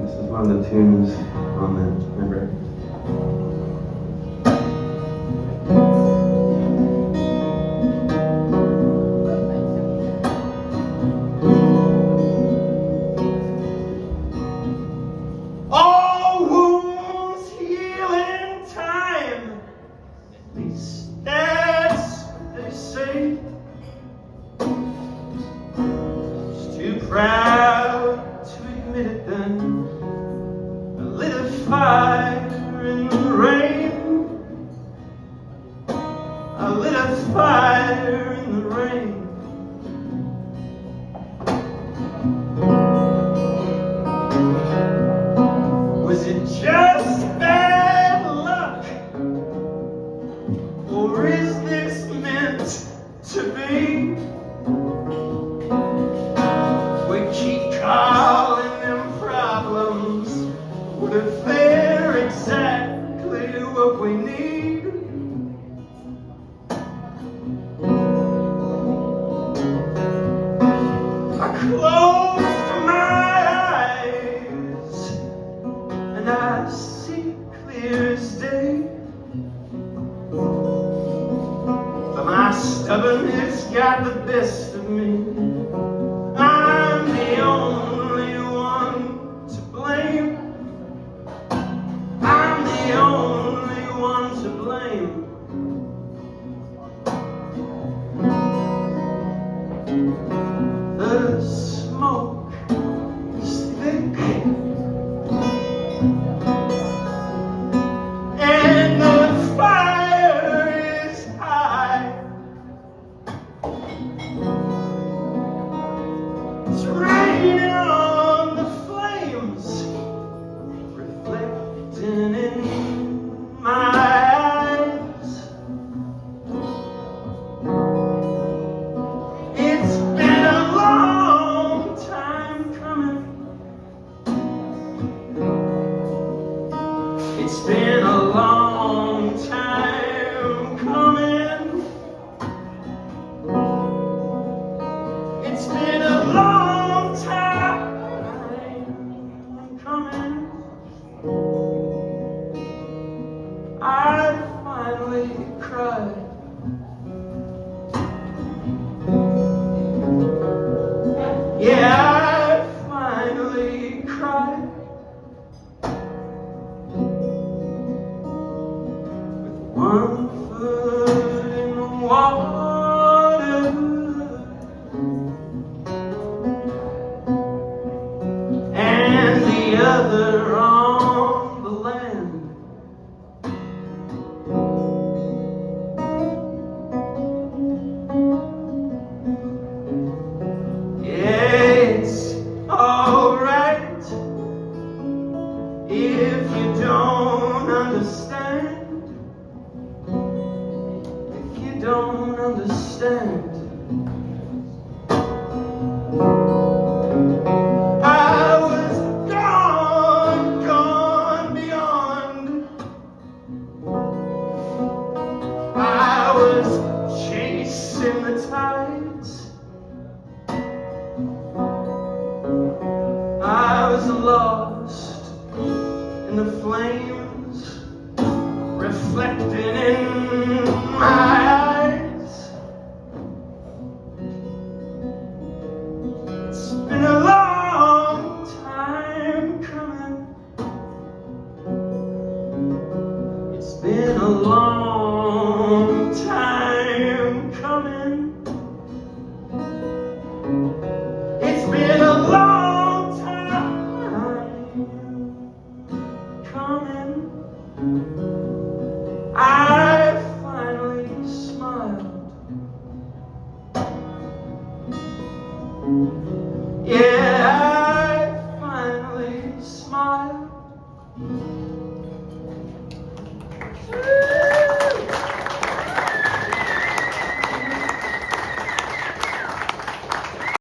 This is one of the tunes on my record. All wounds heal in time, at least that's what they say. Just too proud to admit it then. I lit a fire in the rain. I lit a fire in the rain. Was it just bad luck? Or is this meant to be? We keep calling them problems. What if they're exactly what we need? I closed my eyes and I see clear as day. But my stubbornness got the best of me. I'm the only one to blame. I'm the only one to blame. The smoke is thick and the fire is high. It's raining on the flames, reflecting in my eyes. It's been a long time coming. It's been a long time coming. It's been a long time coming. I finally cried. Yeah, I finally cried. With one foot in the water and the other on the land. It's alright if you don't understand. If you don't understand. I was gone beyond. I was chasing the tides. I was lost in the flames, reflecting in my eyes. It's been a long time coming. It's been a long time coming. It's been a long time coming. I finally smiled. Yeah, I finally smiled.